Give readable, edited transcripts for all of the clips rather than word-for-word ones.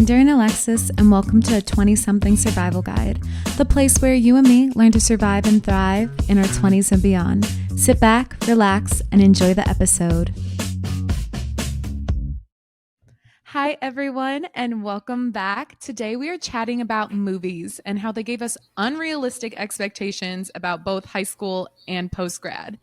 I'm Darian Alexis, and welcome to a 20-something survival guide, the place where you and me learn to survive and thrive in our 20s and beyond. Sit back, relax, and enjoy the episode. Hi, everyone, and welcome back. Today we are chatting about movies and how they gave us unrealistic expectations about both high school and post-grad,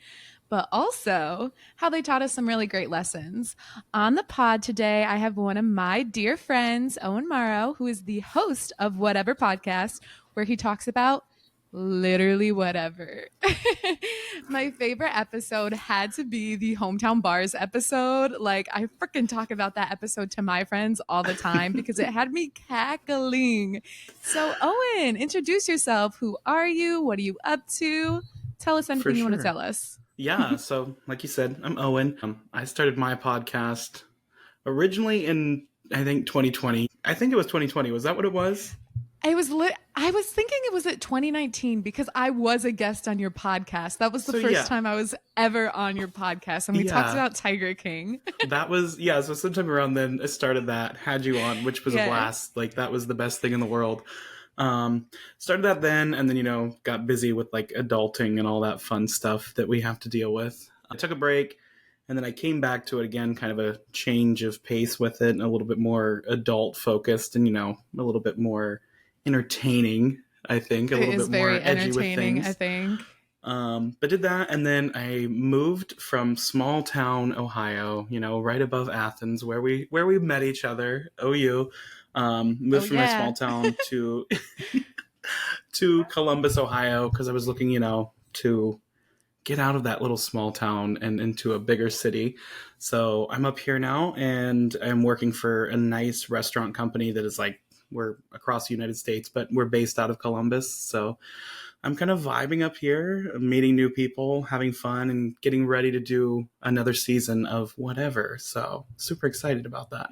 but also how they taught us some really great lessons. On the pod today, I have one of my dear friends, Owen Morrow, who is the host of Whatever Podcast, where he talks about literally whatever. My favorite episode had to be the hometown bars episode. Like, I freaking talk about that episode to my friends all the time because it had me cackling. So, Owen, introduce yourself. Who are you? What are you up to? Tell us anything you want to tell us. Yeah, so like you said, I'm Owen. I started my podcast originally in, I think, 2020. I think it was 2020. Was that what it was? I was thinking it was at 2019 because I was a guest on your podcast. That was the first time I was ever on your podcast, and we talked about Tiger King. That was, so sometime around then I started that, had you on, which was a blast. Like, that was the best thing in the world. Started that then, and then, got busy with like adulting and all that fun stuff that we have to deal with. I took a break, and then I came back to it again, kind of a change of pace with it, and a little bit more adult focused, and a little bit more entertaining. I think a little bit more edgy with things. I think. But did that, and then I moved from small town Ohio, right above Athens, where we met each other. OU. Moved from my small town to Columbus, Ohio, because I was looking, to get out of that little small town and into a bigger city. So I'm up here now, and I'm working for a nice restaurant company that is like, we're across the United States, but we're based out of Columbus. So I'm kind of vibing up here, meeting new people, having fun, and getting ready to do another season of Whatever. So super excited about that.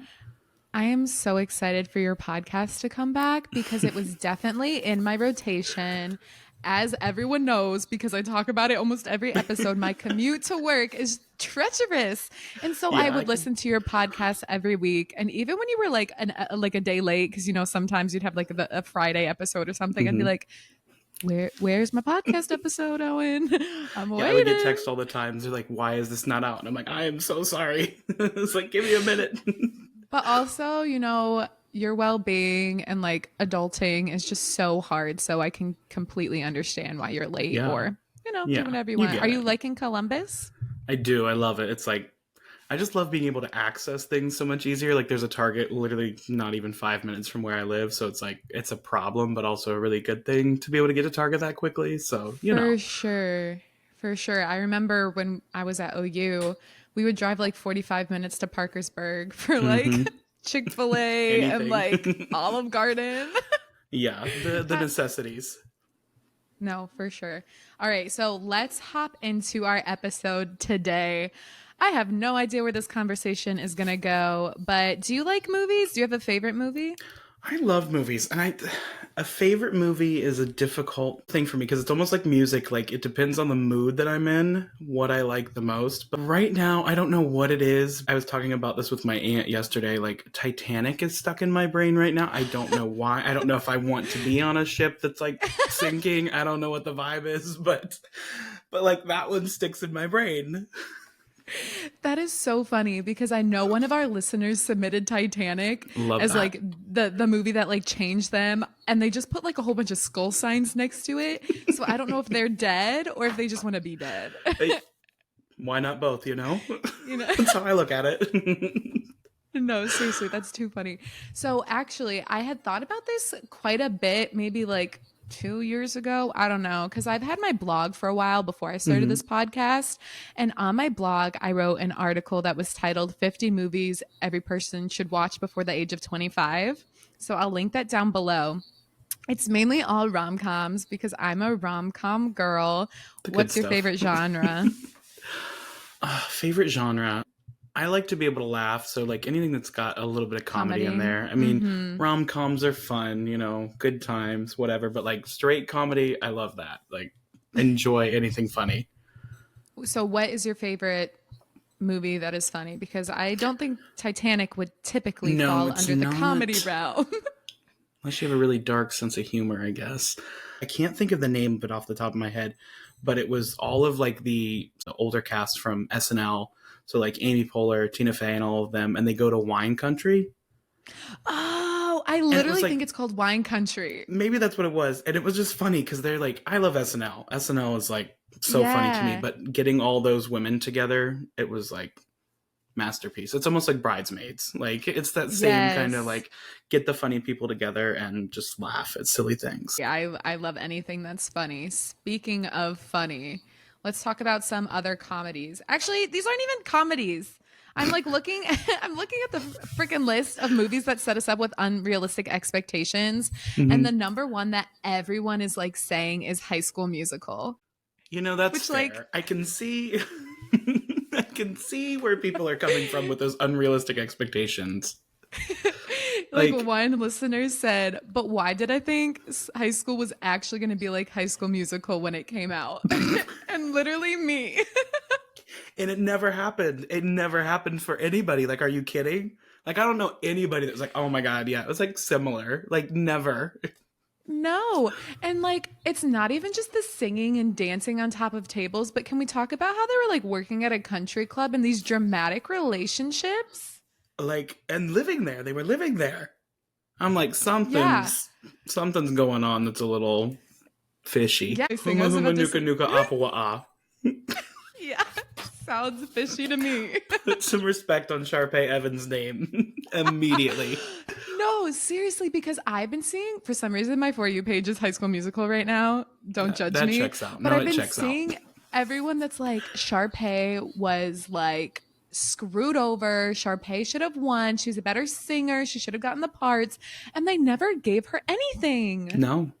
I am so excited for your podcast to come back because it was definitely in my rotation. As everyone knows, because I talk about it almost every episode, my commute to work is treacherous. And so I would listen to your podcast every week. And even when you were like a day late, because, sometimes you'd have like a Friday episode or something, I'd be like, where's my podcast episode, Owen? I'm waiting. I would get texts all the time. They're like, why is this not out? And I'm like, I am so sorry. It's like, give me a minute. But also, your well-being and like adulting is just so hard. So I can completely understand why you're late or, do whatever you want. Are you liking Columbus? I do. I love it. It's like, I just love being able to access things so much easier. Like, there's a Target literally not even 5 minutes from where I live. So it's like, it's a problem, but also a really good thing to be able to get to Target that quickly. So, For sure. I remember when I was at OU, we would drive like 45 minutes to Parkersburg for like Chick-fil-A and like Olive Garden. The necessities. No, for sure. All right, so let's hop into our episode today. I have no idea where this conversation is going to go, but do you like movies? Do you have a favorite movie? I love movies, and a favorite movie is a difficult thing for me because it's almost like music. Like, it depends on the mood that I'm in, what I like the most. But right now, I don't know what it is. I was talking about this with my aunt yesterday. Like, Titanic is stuck in my brain right now. I don't know why. I don't know if I want to be on a ship that's like sinking. I don't know what the vibe is, but like, that one sticks in my brain. That is so funny because I know one of our listeners submitted Titanic as like the movie that like changed them, and they just put like a whole bunch of skull signs next to it. So I don't know if they're dead or if they just want to be dead. Why not both, That's how I look at it. No, seriously, that's too funny. So actually, I had thought about this quite a bit, maybe like 2 years ago. I don't know, because I've had my blog for a while before I started this podcast. And on my blog, I wrote an article that was titled 50 Movies Every Person Should Watch Before the Age of 25. So I'll link that down below. It's mainly all rom-coms because I'm a rom-com girl. What's your favorite genre? Favorite genre? I like to be able to laugh, so like anything that's got a little bit of comedy in there. I mean, rom-coms are fun, good times, whatever. But like straight comedy, I love that. Like, enjoy anything funny. So what is your favorite movie that is funny because I don't think Titanic would typically No, fall it's under the comedy not. realm. Unless you have a really dark sense of humor, I guess. I can't think of the name of it off the top of my head, but it was all of like the older cast from SNL. So like Amy Poehler, Tina Fey, and all of them, and they go to wine country. Oh, I And it was literally think like it's called Wine Country. maybe that's what it was. And it was just funny because they're like, I love SNL. SNL is like so funny to me, Yeah. but getting all those women together, it was like masterpiece. It's almost like Bridesmaids. Like it's that same kind of Yes. like get the funny people together and just laugh at silly things. Yeah, I love anything that's funny. Speaking of funny, let's talk about some other comedies. Actually, these aren't even comedies. I'm like looking I'm looking at the freaking list of movies that set us up with unrealistic expectations, and the Mm-hmm. number one that everyone is like saying is High School Musical, You know, that's which like fair. I can see I can see where people are coming from with those unrealistic expectations. like Like one listener said, "But why did I think high school was actually going to be like High School Musical when it came out?" And literally me. and it never happened. It never happened for anybody. Like, are you kidding? Like, I don't know anybody that was like, oh my God, yeah, it was like similar. Like, never. No. And like it's not even just the singing and dancing on top of tables, but can we talk about how they were like working at a country club and these dramatic relationships? Like, and living there, they were living there. I'm like, Yeah. something's going on that's a little fishy. Yeah. I Huma was huma about to nuka say, nuka apawa ah. yeah. Sounds fishy to me. Put some respect on Sharpay Evans' name immediately. No, seriously, because I've been seeing, for some reason, my For You page is High School Musical right now. Don't judge That me. checks out. But No, I've it been checks out. seeing everyone that's like, Sharpay was like screwed over. Sharpay should have won. She's a better singer. She should have gotten the parts. And they never gave her anything. No,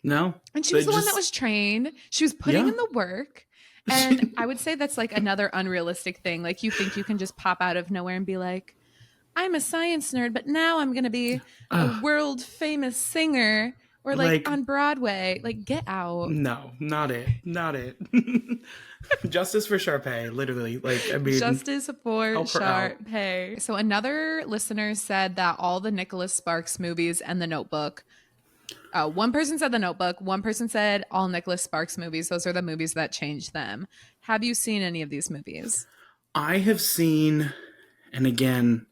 no. And she They was the one that just, was trained. She was putting yeah. in the work. And I would say that's like another unrealistic thing. Like, you think you can just pop out of nowhere and be like, I'm a science nerd, but now I'm going to be a world famous singer or like like, on Broadway. Like, get out. no, not it. Not it. Justice for Sharpay, literally. Like, I mean, Justice for help her out. Sharpay. So, another listener said that all the Nicholas Sparks movies and The Notebook. One person said The Notebook. One person said all Nicholas Sparks movies. Those are the movies that changed them. Have you seen any of these movies? I have seen, and again,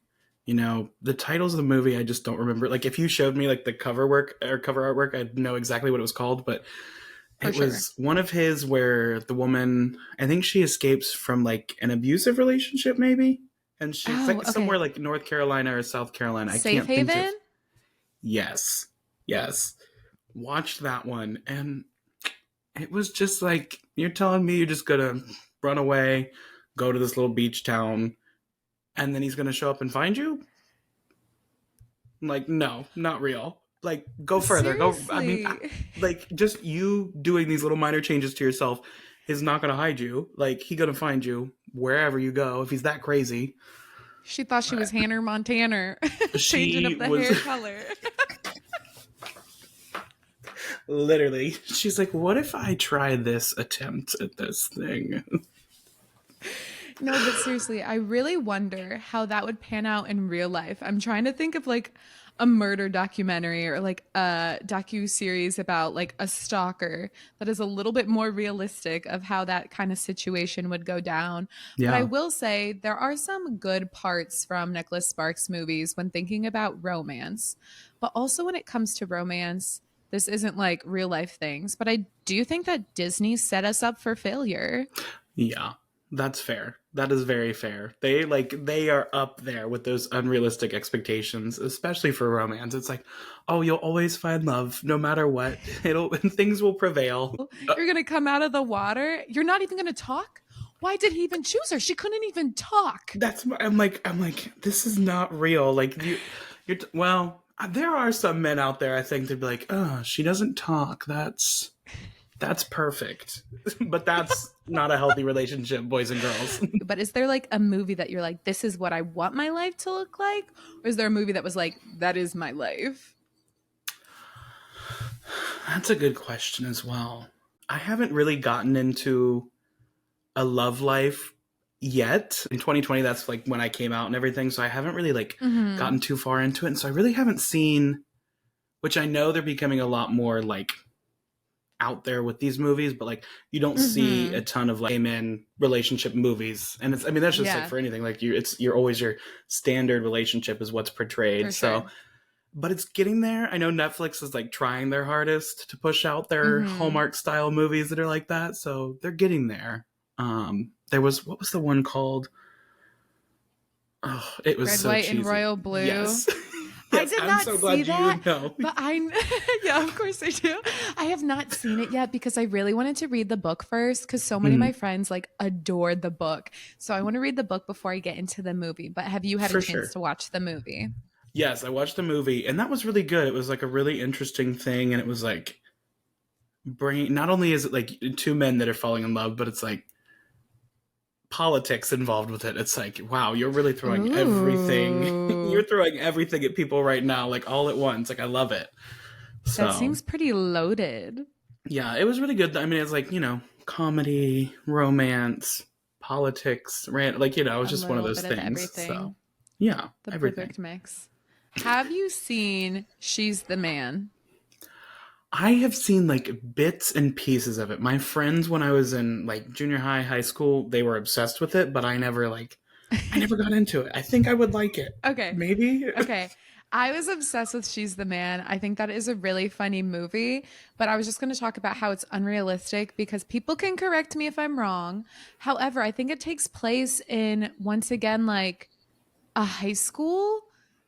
you know, the titles of the movie I just don't remember. Like, if you showed me like the cover work or cover artwork, I'd know exactly what it was called. But For it sure. was one of his where the woman, I think she escapes from like an abusive relationship, maybe, and she's Oh, like somewhere okay. like North Carolina or South Carolina. I Safe can't think of. Haven? Yes, yes. Watched that one, and it was just like you're telling me you're just gonna run away, go to this little beach town, and then he's gonna show up and find you. I'm like, no, not real. Like, go further. Go. I mean, Seriously. like, just you doing these little minor changes to yourself is not gonna hide you. Like, he gonna find you wherever you go if he's that crazy. She thought she was Hannah Montana, changing She up the was hair color. literally. She's like, what if I try this attempt at this thing? No, but seriously, I really wonder how that would pan out in real life. I'm trying to think of like a murder documentary or like a docu series about like a stalker that is a little bit more realistic of how that kind of situation would go down. But I Yeah, will say there are some good parts from Nicholas Sparks movies when thinking about romance. But also when it comes to romance, this isn't like real life things, but I do think that Disney set us up for failure. yeah, that's fair. That is very fair. They are up there with those unrealistic expectations, especially for romance. It's like, oh, you'll always find love no matter what. It'll things will prevail. You're going to come out of the water. You're not even going to talk. Why did he even choose her? She couldn't even talk. I'm like this is not real. Like well, there are some men out there I think they'd be like, "Oh, she doesn't talk. That's perfect." But that's not a healthy relationship, boys and girls. But is there like a movie that you're like, this is what I want my life to look like? Or is there a movie that was like, that is my life? That's a good question as well. I haven't really gotten into a love life yet. In 2020, that's like when I came out and everything. So I haven't really like Mm-hmm. gotten too far into it. And so I really haven't seen, which I know they're becoming a lot more like out there with these movies, but like you don't see Mm-hmm. a ton of like gay men relationship movies. And it's, I mean, that's just like Yeah, for anything, like you're always your standard relationship is what's portrayed. for sure. So, but it's getting there. I know Netflix is like trying their hardest to push out their Mm-hmm. Hallmark style movies that are like that. So they're getting there. There was, what was the one called? Oh, it was Red, so white, and cheesy. royal blue. Yes. I Yes. did I'm not so see glad you that, would know. but yeah, of course I do. I have not seen it yet because I really wanted to read the book first because so many of my Mm, friends like adored the book. So I want to read the book before I get into the movie. But have you had a for chance sure. to watch the movie? Yes, I watched the movie and that was really good. It was like a really interesting thing and it was like bringing, not only is it like two men that are falling in love, but it's like politics involved with it. It's like, wow, you're really throwing everything. You're Ooh, throwing everything at people right now, like all at once. Like I love it. that So seems pretty loaded. yeah, it was really good. I mean, it's like comedy, romance, politics, rant. Like it was A just one of little those bit of things. So everything. yeah, The everything. perfect mix. Have you seen She's the Man? I have seen like bits and pieces of it. My friends, when I was in like junior high, high school, they were obsessed with it, but I never got into it. I think I would like it. Okay. Maybe. Okay. I was obsessed with She's the Man. I think that is a really funny movie, but I was just going to talk about how it's unrealistic because people can correct me if I'm wrong. However, I think it takes place in, once again, like a high school,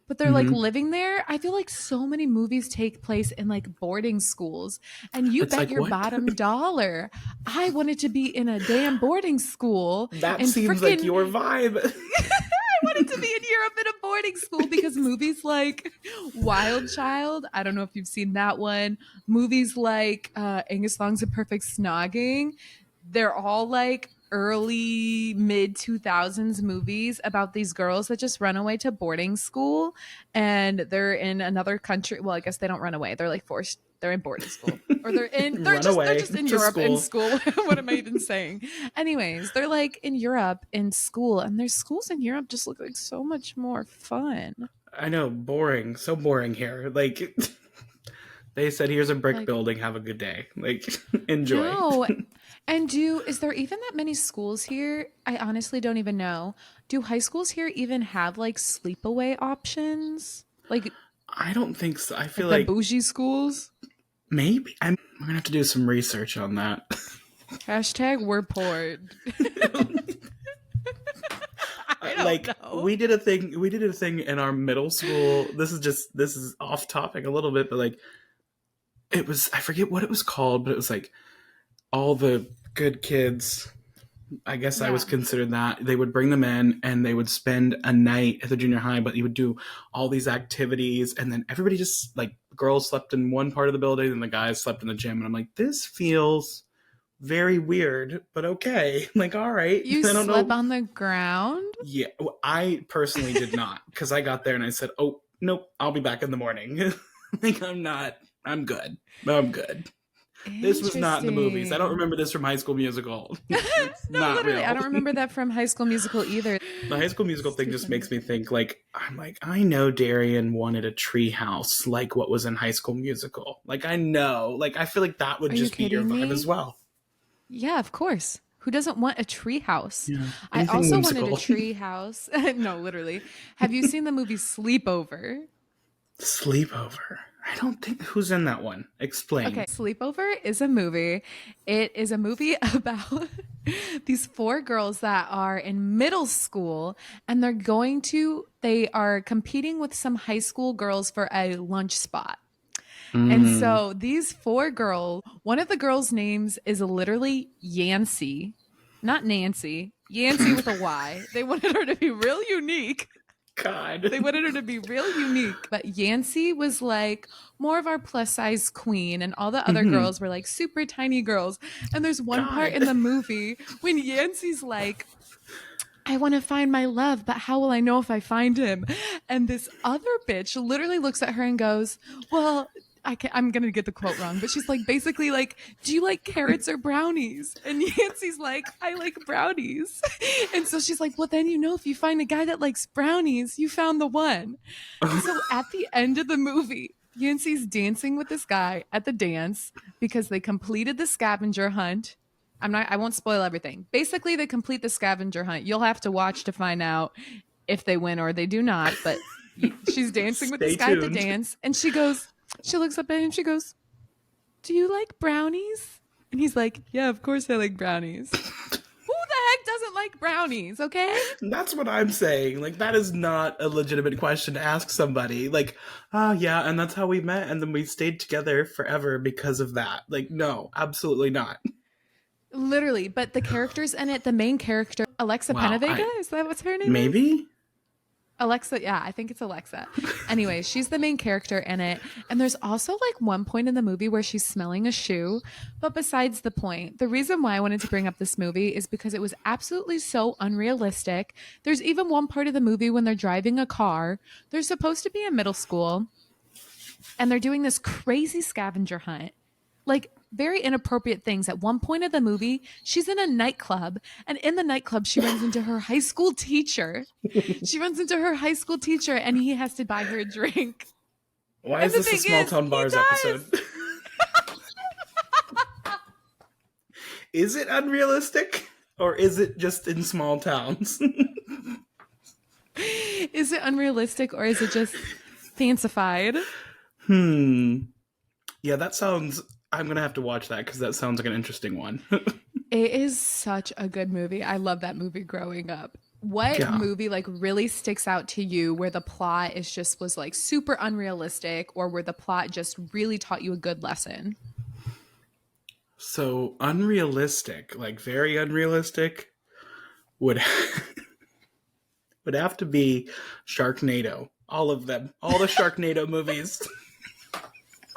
but they're like Hmm. living there. I feel like so many movies take place in like boarding schools, and you It's bet like your what? bottom dollar I wanted to be in a damn boarding school That and seems like freaking your vibe. I wanted to be in Europe in a boarding school because movies like Wild Child, I don't know if you've seen that one, movies like Angus Thong's A Perfect Snogging, they're all like early mid 2000s movies about these girls that just run away to boarding school and they're in another country. Well, I guess they don't run away. They're like forced, they're in boarding school or Run they're away just in to Europe in school. school. What am I even saying? Anyways, they're like in Europe in school, and their schools in Europe just look like so much more fun. I know, boring. So boring here. Like, they said, here's a brick Like, building. Have a good day. Like, enjoy. no. And is there even that many schools here? I honestly don't even know. Do high schools here even have like sleepaway options? I don't think so. I feel Like the like bougie schools? maybe I'm going to have to do some research on that. Hashtag we're poor. I don't Like, know. we did a thing in our middle school. This is off topic a little bit, but like, it was, I forget what it was called, but it was like all the good kids, I guess I was Yeah. considered that. They would bring them in and they would spend a night at the junior high, but you would do all these activities. And then everybody just like girls slept in one part of the building and the guys slept in the gym. And I'm like, this feels very weird, but okay. Like, all right. You I don't slept know. on the ground? Yeah, well, I personally did not because I got there and I said, oh, nope, I'll be back in the morning. Like, I'm good. I'm good. This was not in the movies. I don't Interesting. remember this from High School Musical. It's No, not literally. I real. don't remember that from High School Musical either. The High School Musical It's thing too just funny. makes me think like I'm like I know Darian wanted a tree house like what was in High School Musical. Like I know, like I feel like that would Are you just be your kidding vibe as me? well. Yeah, of course. Who doesn't want a tree house? Yeah, I anything also wanted a whimsical. tree house. No, literally. Have you seen the movie Sleepover? Sleepover. I don't think who's in that one. Okay, Explain. Sleepover is a movie. It is a movie about these four girls that are in middle school and they are competing with some high school girls for a lunch spot. And Mm. so these four girls, one of the girls' names is literally Yancey, not Nancy, Yancey with a Y. They wanted her to be real unique. God. They wanted her to be real unique. But Yancey was like more of our plus size queen, and all the other Hmm. girls were like super tiny girls. And there's one part God. in the movie when Yancey's like, I want to find my love, but how will I know if I find him? And this other bitch literally looks at her and goes, well, I'm gonna get the quote wrong, but she's like basically like, "Do you like carrots or brownies?" And Yancey's like, "I like brownies." And so she's like, "Well, then if you find a guy that likes brownies, you found the one." And so at the end of the movie, Yancey's dancing with this guy at the dance because they completed the scavenger hunt. I won't spoil everything. Basically, they complete the scavenger hunt. You'll have to watch to find out if they win or they do not, but she's dancing with this Stay guy at the tuned. dance, and she looks up at him, she goes, "Do you like brownies?" And he's like, "Yeah, of course I like brownies." Who the heck doesn't like brownies, okay? That's what I'm saying. Like, that is not a legitimate question to ask somebody. Like, oh, yeah, and that's how we met, and then we stayed together forever because of that. Like, no, absolutely not. Literally, but the characters in it, the main character, Alexa Wow, Penavega, is that what's her name is? maybe? Alexa, yeah, I think it's Alexa. Anyway, she's the main character in it. And there's also like one point in the movie where she's smelling a shoe. But besides the point, the reason why I wanted to bring up this movie is because it was absolutely so unrealistic. There's even one part of the movie when they're driving a car. They're supposed to be in middle school and they're doing this crazy scavenger hunt. Like very inappropriate things. At one point of the movie, she's in a nightclub, and in the nightclub, she runs into her high school teacher. She runs into her high school teacher, and he has to buy her a drink. Why And is the this a thing small is, town he bars does. episode? Is it unrealistic? Or is it just in small towns? Is it unrealistic or is it just fancified? Hmm. Yeah, that sounds. I'm gonna have to watch that because that sounds like an interesting one. It is such a good movie. I love that movie growing up. What Yeah. movie like really sticks out to you where the plot is just was like super unrealistic or where the plot just really taught you a good lesson? So unrealistic, like very unrealistic, would would have to be Sharknado. All of them, all the Sharknado movies.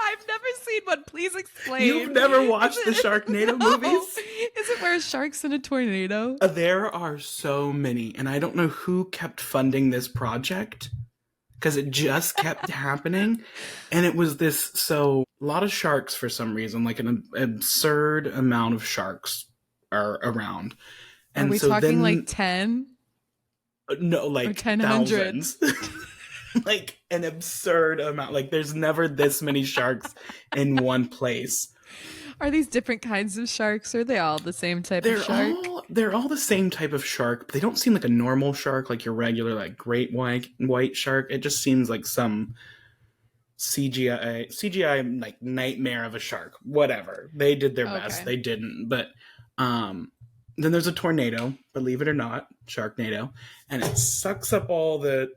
I've never seen one. Please You've explain. never Is watched the it Sharknado no? movies? Is it where sharks in a tornado? There are so many, and I don't know who kept funding this project because it just kept happening, and it was this so a lot of sharks for some reason, like an absurd amount of sharks are around, Are and we so talking like then 10 no, or like 1000? thousands. Like an absurd amount. Like there's never this many sharks in one place. Are these different kinds of sharks? Or are they all the same type of shark? They're all the same type of shark, but they don't seem like a normal shark, like your regular like great white shark. It just seems like some CGI like nightmare of a shark. Whatever. They did their best. Okay. They didn't. But then there's a tornado, believe it or not, Sharknado, and it sucks up all the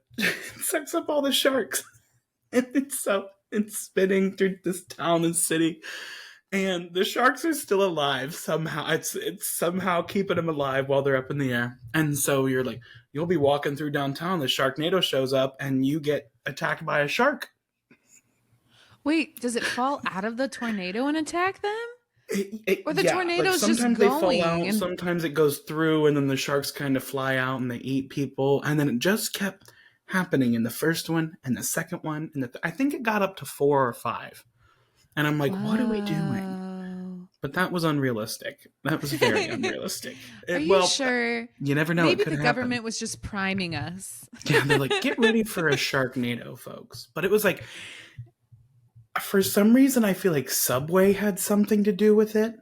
sucks up all the sharks. And it's spinning through this town and city. And the sharks are still alive somehow. It's somehow keeping them alive while they're up in the air. And so you'll be walking through downtown, the Sharknado shows up, and you get attacked by a shark. Wait, does it fall out of the tornado and attack them? Or the Yeah, like tornado's just sometimes they fall going out, and sometimes it goes through, and then the sharks kind of fly out and they eat people. And then it just kept happening in the first one and the second one, and I think it got up to 4 or 5. And I'm like, what are we doing? Whoa. But that was unrealistic. That was very unrealistic. Are you Well, sure? you never know. It Maybe could the happen. government was just priming us. Yeah, they're like, get ready for a Sharknado, folks. But it was like, for some reason, I feel like Subway had something to do with it.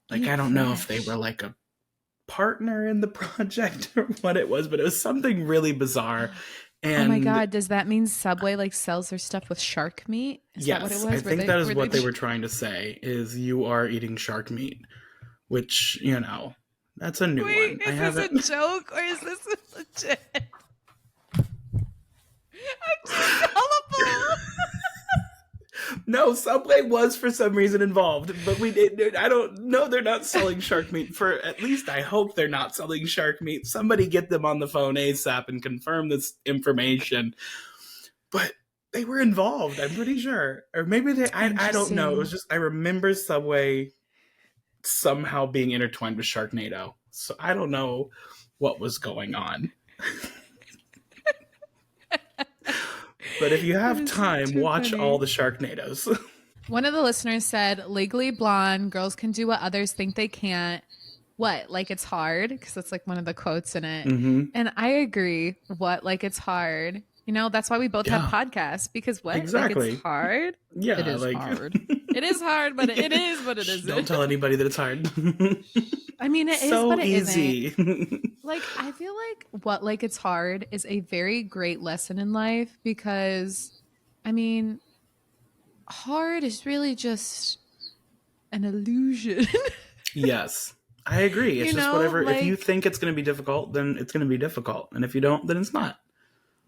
Like, Eat I don't know if they fresh. were like a partner in the project or what it was, but it was something really bizarre. Oh my And god, does that mean Subway like sells their stuff with shark meat? Is that what it yes, I was? think that is Were what they they were trying to say, is you are eating shark meat, which, that's a new Wait, one. I is this a haven't. joke or is this legit? I'm too gullible. No, Subway was for some reason involved, but I don't know. They're not selling shark meat. For at least I hope they're not selling shark meat. Somebody get them on the phone ASAP and confirm this information. But they were involved. I'm pretty sure, or maybe they. I don't know. It was Interesting. just I remember Subway somehow being intertwined with Sharknado. So I don't know what was going on. But if you That have is time, too watch all funny. the Sharknados. One of the listeners said, Legally Blonde, girls can do what others think they can't. What? Like it's hard? Because that's like one of the quotes in it. Mm-hmm. And I agree. What? Like it's hard. You know, that's why we both have Yeah, podcasts. Because what? Like it's exactly. hard? It Yeah, is like hard. It is hard, but it is, but it shh, isn't. don't tell anybody that it's hard. I mean, it is, but So it isn't. easy. Like, I feel like what, like, it's hard is a very great lesson in life because, I mean, hard is really just an illusion. Yes, I agree. It's You just know, whatever. If you like, think it's going to be difficult, then it's going to be difficult. And if you don't, then it's not.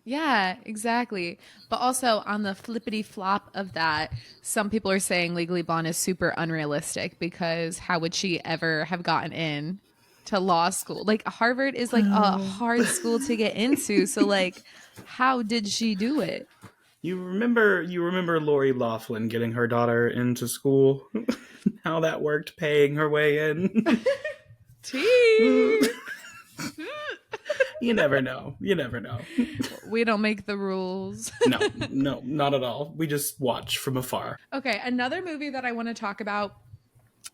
yeah, exactly. But also on the flippity flop of that, some people are saying Legally Blonde is super unrealistic because how would she ever have gotten in to law school? Like Harvard is like a Well, hard school to get into. So like how did she do it? you remember Lori Laughlin getting her daughter into school? How that worked, paying her way in. Tea. You never know. You never know. We don't make the rules. No, no, not at all. We just watch from afar. Okay, another movie that I want to talk about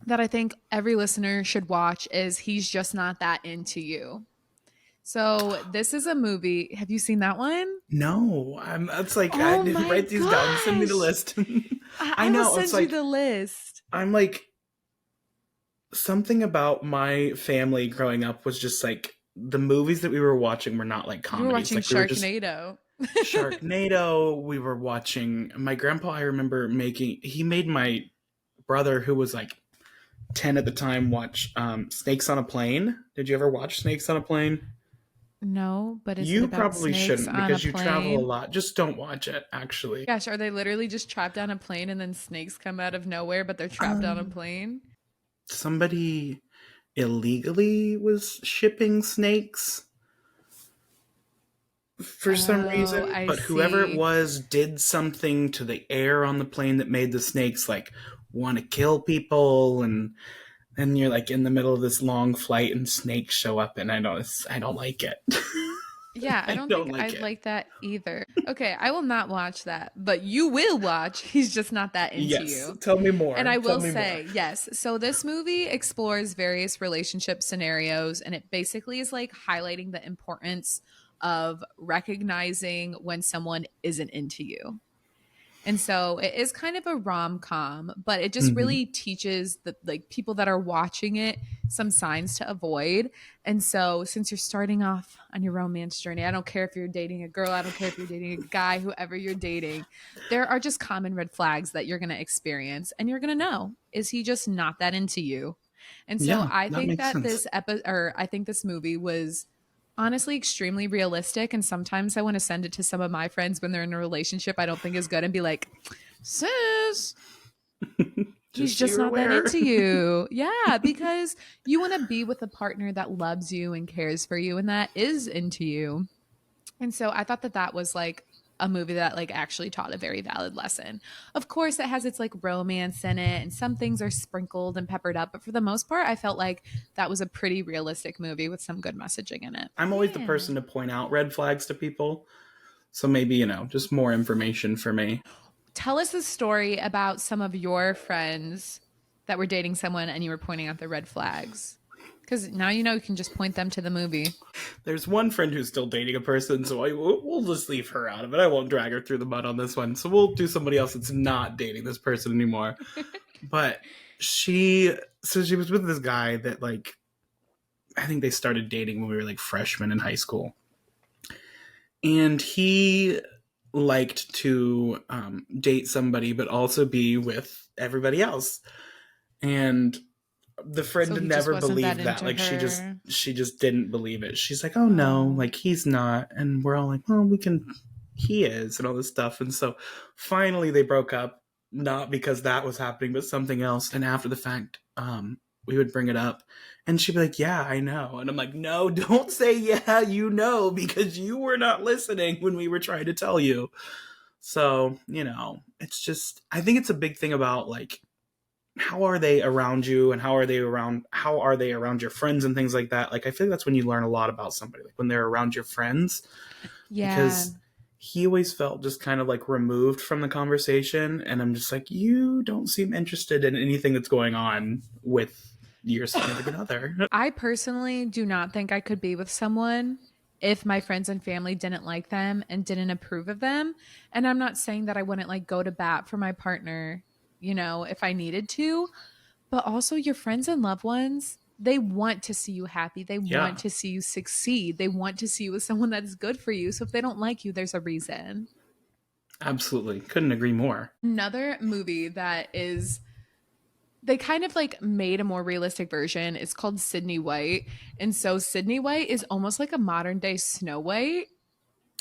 that I think every listener should watch is He's Just Not That Into You. So, this is a movie. Have you seen that one? No, I'm. It's like I Oh my write these down. Send me the gosh. list. I I will know. It's send you like the list. I'm like something about my family growing up was just like the movies that we were watching were not like You were comedies. watching Like we were just Sharknado. Sharknado. We were watching. My grandpa, I remember making. He made my brother, who was like 10 at the time, watch Snakes on a Plane. Did you ever watch Snakes on a Plane? No, but is it You about probably snakes shouldn't on a because you travel a plane? lot. Just don't watch it. Actually, Gosh, are they literally just trapped on a plane and then snakes come out of nowhere, but they're trapped on a um, plane? somebody illegally was shipping snakes for some Oh, reason, I but whoever it see. was did something to the air on the plane that made the snakes like want to kill people, and then you're like in the middle of this long flight and snakes show up, and I don't like it. Yeah, I I don't don't think like I'd it. like that either. Okay, I will not watch that, but you will watch. He's just not that into Yes, you. tell me And more. I Tell will me more. say, yes. So this movie explores various relationship scenarios, and it basically is like highlighting the importance of recognizing when someone isn't into you. And so it is kind of a rom-com, but it just Hmm. really teaches the like people that are watching it some signs to avoid. And so since you're starting off on your romance journey, I don't care if you're dating a girl, I don't care if you're dating a guy, whoever you're dating, there are just common red flags that you're going to experience and you're going to know, is he just not that into you? And so Yeah, I that think makes that sense. I think this movie was honestly extremely realistic. And sometimes I want to send it to some of my friends when they're in a relationship I don't think is good and be like, sis, he's Just so just you're not that aware. into you. Yeah, because you want to be with a partner that loves you and cares for you and that is into you. And so I thought that that was like a movie that like actually taught a very valid lesson. Of course, it has its like romance in it and some things are sprinkled and peppered up, but for the most part, I felt like that was a pretty realistic movie with some good messaging in it. I'm always the Yeah. person to point out red flags to people. So maybe, just more information for me. Tell us a story about some of your friends that were dating someone and you were pointing out the red flags. Because now you know you can just point them to the movie. There's one friend who's still dating a person, so we'll just leave her out of it. I won't drag her through the mud on this one. So we'll do somebody else that's not dating this person anymore. But she was with this guy that, like, I think they started dating when we were like freshmen in high school. And he liked to date somebody, but also be with everybody else. And the So friend he just never wasn't that believed that. into Like her. she just didn't believe it. She's like, "Oh no, Oh. like he's not." And we're all like, "Well, we can he is," and all this stuff. And so finally they broke up, not because that was happening, but something else. And after the fact, we would bring it up and she'd be like, "Yeah, I know." And I'm like, "No, don't say yeah, you know, because you were not listening when we were trying to tell you." So, it's just I think it's a big thing about like how are they around you and how are they around your friends and things like that. Like I feel like that's when you learn a lot about somebody, like when they're around your friends, Yeah. because he always felt just kind of like removed from the conversation. And I'm just like, you don't seem interested in anything that's going on with your significant other. I personally do not think I could be with someone if my friends and family didn't like them and didn't approve of them. And I'm not saying that I wouldn't like go to bat for my partner, if I needed to, but also your friends and loved ones, they want to see you happy. They Yeah, want to see you succeed. They want to see you with someone that's good for you. So if they don't like you, there's a reason. absolutely. Couldn't agree more. Another movie that is they kind of like made a more realistic version. It's called Sydney White. And so Sydney White is almost like a modern day Snow White,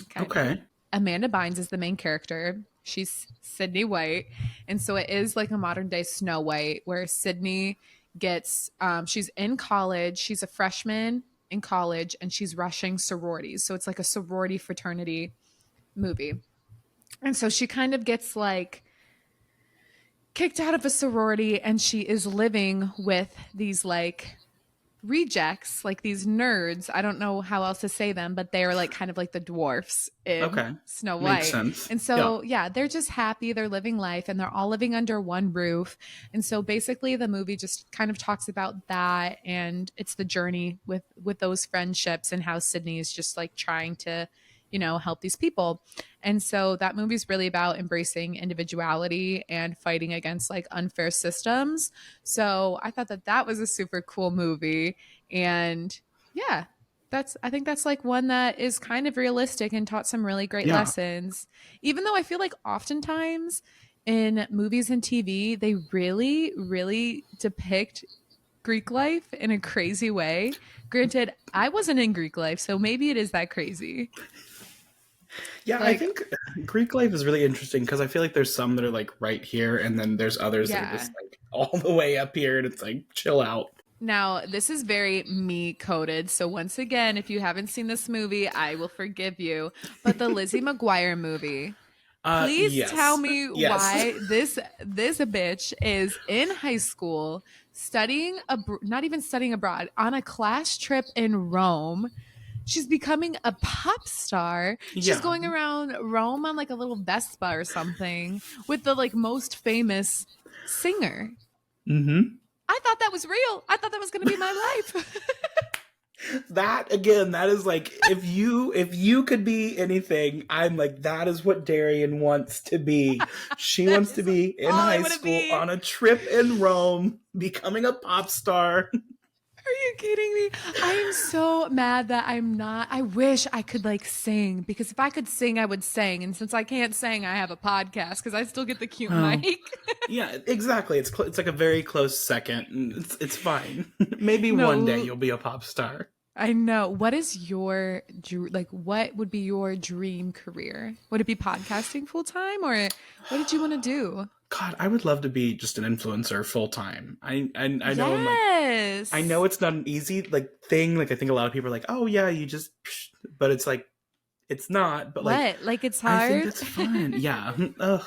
kind of. Okay. Amanda Bynes is the main character. She's Sydney White. And so it is like a modern day Snow White where Sydney she's in college. She's a freshman in college and she's rushing sororities. So it's like a sorority fraternity movie. And so she kind of gets like kicked out of a sorority and she is living with these like rejects, like these nerds. I don't know how else to say them, but they're like kind of like the dwarfs in Okay. Snow Makes White. sense. And Yeah. so, yeah, they're just happy. They're living life and they're all living under one roof. And so basically the movie just kind of talks about that and it's the journey with those friendships and how Sydney is just like trying to help these people. And so that movie's really about embracing individuality and fighting against like unfair systems. So I thought that that was a super cool movie. And yeah, I think that's like one that is kind of realistic and taught some really great Yeah. lessons. Even though I feel like oftentimes in movies and TV, they really, really depict Greek life in a crazy way. Granted, I wasn't in Greek life, so maybe it is that crazy. Yeah, I Like, think Greek life is really interesting because I feel like there's some that are like right here, and then there's others that are yeah. just like all the way up here, and it's like chill out. Now, this is very me coded. So, once again, if you haven't seen this movie, I will forgive you. But the Lizzie McGuire movie, please tell Yes, me yes, why this bitch is in high school studying not even studying abroad on a class trip in Rome. She's becoming a pop star. She's yeah. going around Rome on like a little Vespa or something with the like most famous singer. Mm-hmm. I thought that was real. I thought that was going to be my life. That again, that is like if you could be anything, I'm like that is what Darian wants to be. She That wants to is be in all I high want to school be. on a trip in Rome, becoming a pop star. Are you kidding me? I am so mad that I'm not. I wish I could like sing because if I could sing, I would sing. And since I can't sing, I have a podcast because I still get the cute Oh, mic. yeah, exactly. It's like a very close second. And it's fine. Maybe one day No, you'll be a pop star. I know. What is your like? What would be your dream career? Would it be podcasting full time, or what did you want to do? God, I would love to be just an influencer full time. I know I'm like I know Yes. it's not an easy like thing. Like I think a lot of people are like, oh yeah, you just, but it's like it's not. But like What? Like it's I think hard? that's fun. Yeah. Ugh.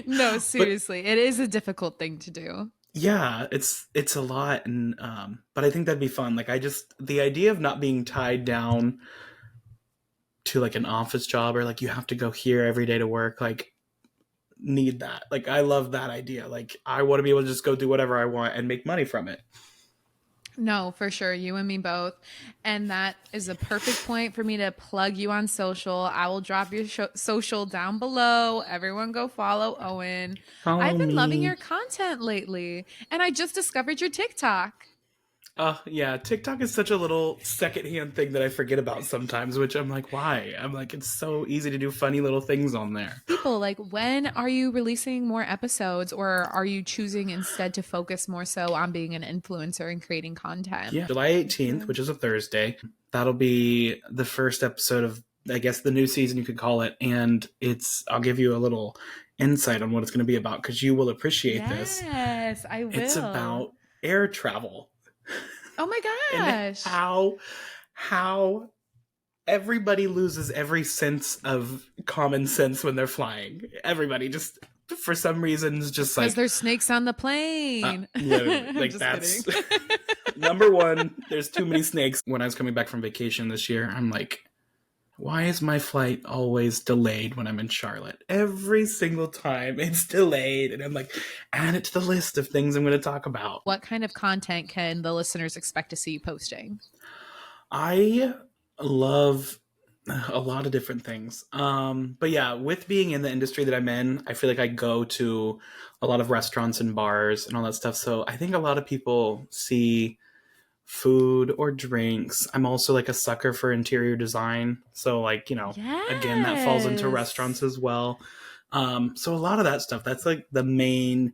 No, But seriously, it is a difficult thing to do. yeah, it's a lot, and but I think that'd be fun. Like I just the idea of not being tied down to like an office job or like you have to go here every day to work. Like need that. Like I love that idea. Like I want to be able to just go do whatever I want and make money from it. No, for sure. You and me both. And that is a perfect point for me to plug you on social. I will drop your social down below. Everyone go follow Owen. I've Follow been loving me. your content lately. And I just discovered your TikTok. Yeah, TikTok is such a little secondhand thing that I forget about sometimes, which I'm like, why? I'm like, it's so easy to do funny little things on there. People, like, when are you releasing more episodes or are you choosing instead to focus more so on being an influencer and creating content? Yeah, July 18th, Yeah. which is a Thursday. That'll be the first episode of, I guess, the new season, you could call it. And I'll give you a little insight on what it's going to be about because you will appreciate this. Yes, I It's will. about air travel Oh my and gosh. how everybody loses every sense of common sense when they're flying. Everybody just for some reasons just Because like there's snakes on the plane. literally like Just that's kidding. number one. There's too many snakes. When I was coming back from vacation this year, I'm like, Why is my flight always delayed when I'm in Charlotte? Every single time it's delayed. And I'm like, add it to the list of things I'm going to talk about. What kind of content can the listeners expect to see you posting? I love a lot of different things. But yeah, with being in the industry that I'm in, I feel like I go to a lot of restaurants and bars and all that stuff. So I think a lot of people see food or drinks. I'm also like a sucker for interior design. So like, again, that falls into Yes. restaurants as well. So a lot of that stuff, that's like the main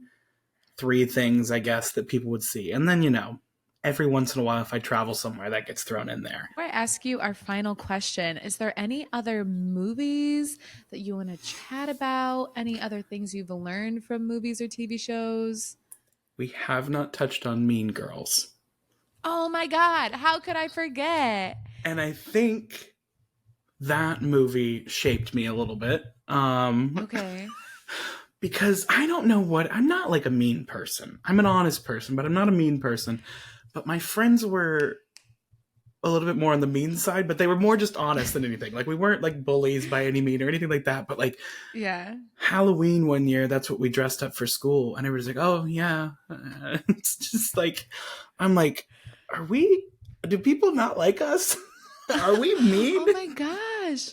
three things I guess that people would see. And then, every once in a while if I travel somewhere that gets thrown in there. Before I ask you our final question, is there any other movies that you want to chat about? Any other things you've learned from movies or TV shows? We have not touched on Mean Girls. Oh my God, how could I forget? And I think that movie shaped me a little bit. Okay. Because I don't know I'm not like a mean person. I'm an honest person, but I'm not a mean person. But my friends were a little bit more on the mean side, but they were more just honest than anything. Like we weren't like bullies by any mean or anything like that. But like Yeah. Halloween one year, that's what we dressed up for school, and everybody's like, "Oh yeah," it's just like, I'm like, are we? Do people not like us? Are we mean? Oh my gosh.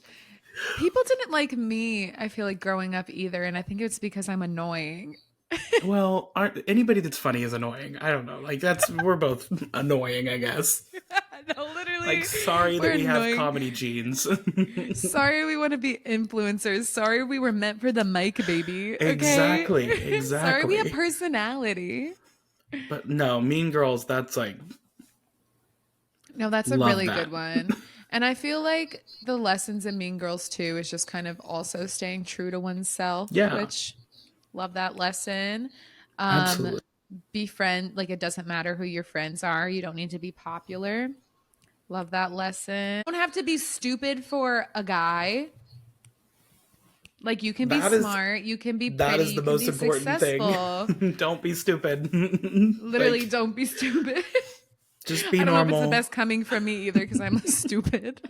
People didn't like me, I feel like, growing up either. And I think it's because I'm annoying. Well, anybody that's funny is annoying. I don't know. Like we're both annoying, I guess. No, Like, literally, sorry that we're we have annoying. comedy genes. Sorry, we want to be influencers. Sorry, we were meant for the mic, baby. Okay. Exactly, Sorry, we have exactly. personality. But no, Mean Girls. That's like, No, that's a love really that. good one. And I feel like the lessons in Mean Girls too is just kind of also staying true to oneself, Yeah, which love that lesson. Um, absolutely. Befriend, like it doesn't matter who your friends are. You don't need to be popular. Love that lesson. You don't have to be stupid for a guy. Like you can be That is smart, you can be that pretty, is you the can most be important thing. successful. Don't be stupid. Literally, Like, don't be stupid. just be I don't know if it's the normal. best coming from me either because I'm stupid.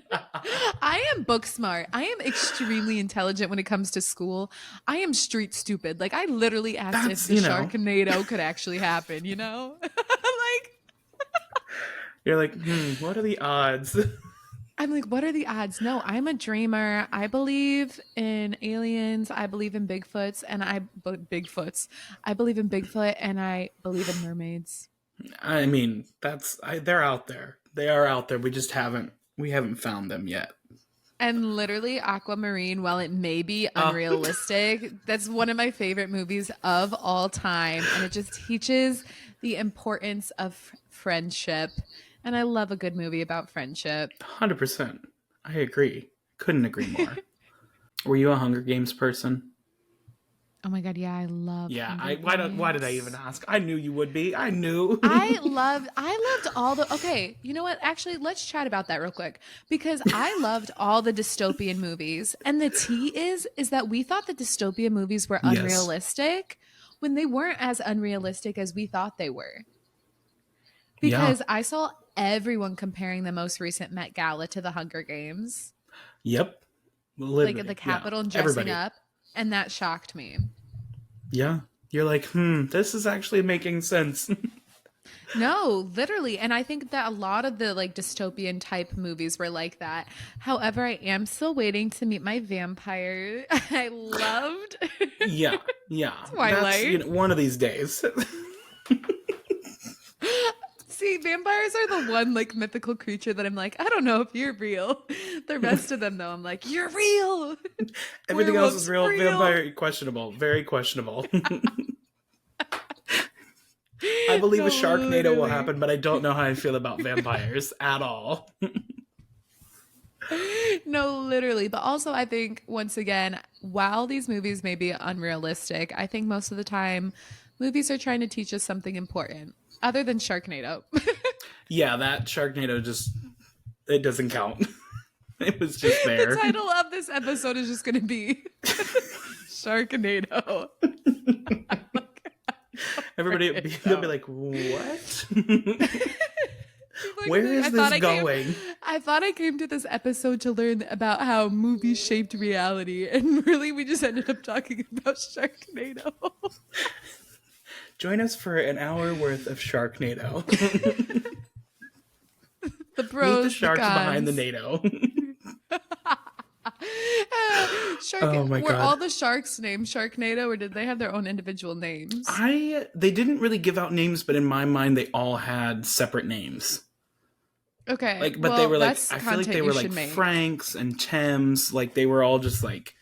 I am book smart. I am extremely intelligent when it comes to school. I am street stupid. Like I literally asked if That's the Sharknado could actually happen, like you're like, what are the odds? I'm like, what are the odds? No, I'm a dreamer. I believe in aliens. I believe in Bigfoots and Bigfoots. I believe in Bigfoot and I believe in mermaids. I mean, they're out there. They are out there. We haven't found them yet. And literally, Aquamarine, while it may be Uh, unrealistic, that's one of my favorite movies of all time. And it just teaches the importance of friendship. And I love a good movie about friendship. 100%. I agree. Couldn't agree more. Were you a Hunger Games person? Oh my God, yeah, I love Yeah. Hunger Why did I even Games. ask? I knew you would be. I knew. I loved all the okay, you know what? Actually, let's chat about that real quick because I loved all the dystopian movies. And the tea is that we thought the dystopian movies were Yes. unrealistic when they weren't as unrealistic as we thought they were. Yeah. Because I saw everyone comparing the most recent Met Gala to the Hunger Games, Yep. like at the Literally. Yeah. Capitol and dressing Everybody. up, and that shocked me. Yeah. You're like, this is actually making sense. No, literally. And I think that a lot of the like dystopian type movies were like that. However, I am still waiting to meet my vampire. I loved Yeah. Yeah. That's, Twilight. one of these days. See, vampires are the one like mythical creature that I'm like, I don't know if you're real. The rest of them though, I'm like, you're real. Everything else is Werewolves real. real. Vampire, questionable. Very questionable. I believe a No, Sharknado will literally. happen, but I don't know how I feel about vampires at all. No, literally. But also, I think, once again, while these movies may be unrealistic, I think most of the time movies are trying to teach us something important other than Sharknado. Yeah, that Sharknado it doesn't count. It was just The there. title of this episode is just going to be Sharknado. Everybody, they'll be like, what? People are Where gonna be like, is this going? I thought I came to this episode to learn about how movies shaped reality, and really we just ended up talking about Sharknado. Join us for an hour worth of Sharknado. The Meet the pros, the sharks behind the cons. NATO. Oh my Were all god. the sharks named Sharknado, or did they have their own individual names? They didn't really give out names, but in my mind they all had separate names. Okay, Like, but they well, were like, that's I feel like they content you were should like make. Franks and Tims. Like they were all just like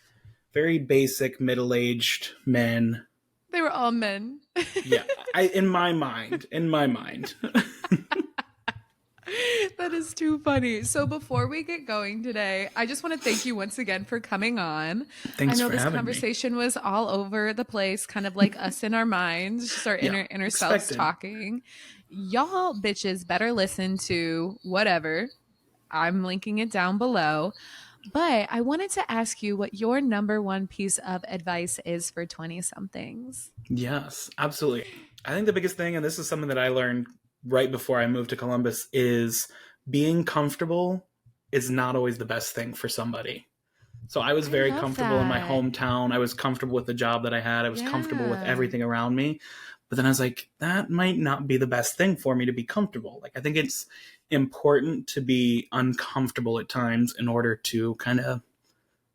very basic middle-aged men. They were all men. Yeah, in my mind. That is too funny. So before we get going today, I just want to thank you once again for coming on. I Thanks know for this having me. conversation was all over the place, kind of like us in our minds, just our Yeah, inner selves expected. talking. Y'all bitches better listen to whatever. I'm linking it down below. But I wanted to ask you what your number one piece of advice is for 20 somethings. Yes, absolutely. I think the biggest thing, and this is something that I learned right before I moved to Columbus, is being comfortable is not always the best thing for somebody. So I was I very love comfortable in my that. hometown. I was comfortable with the job that I had. I was comfortable with Yeah. everything around me. But then I was like, that might not be the best thing for me to be comfortable. Like I think it's important to be uncomfortable at times in order to kind of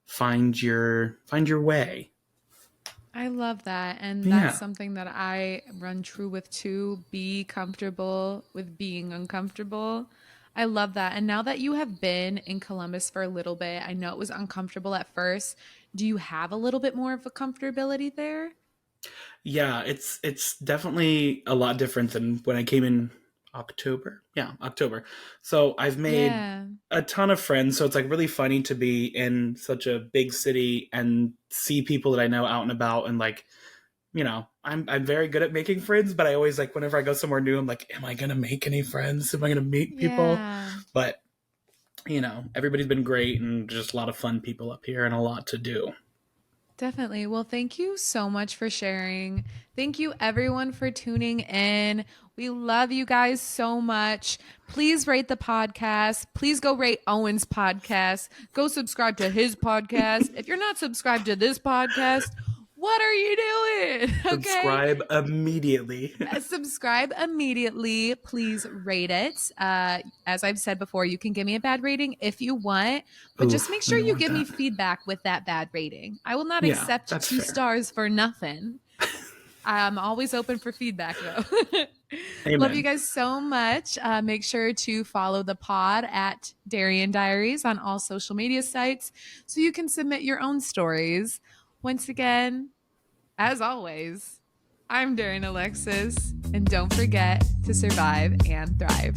find your way. I love that. And that's Yeah. something that I run true with too. Be comfortable with being uncomfortable. I love that. And now that you have been in Columbus for a little bit, I know it was uncomfortable at first. Do you have a little bit more of a comfortability there? Yeah, it's definitely a lot different than when I came in October. Yeah, October. So I've made Yeah. a ton of friends. So it's like really funny to be in such a big city and see people that I know out and about and like, I'm very good at making friends, but I always like whenever I go somewhere new, I'm like, am I gonna make any friends? Am I gonna meet people? Yeah. But everybody's been great and just a lot of fun people up here and a lot to do. Definitely. Well, thank you so much for sharing. Thank you, everyone, for tuning in. We love you guys so much. Please rate the podcast. Please go rate Owen's podcast. Go subscribe to his podcast. If you're not subscribed to this podcast, what are you doing? Okay. Subscribe immediately. Subscribe immediately. Please rate it. As I've said before, you can give me a bad rating if you want, but just Oof, make I sure don't you want give me that. feedback with that bad rating. I will not Yeah, accept that's two fair. stars for nothing. I'm always open for feedback, though. Love you Amen. guys so much. Make sure to follow the pod at Darian Diaries on all social media sites so you can submit your own stories. Once again, as always, I'm Darian Alexis, and don't forget to survive and thrive.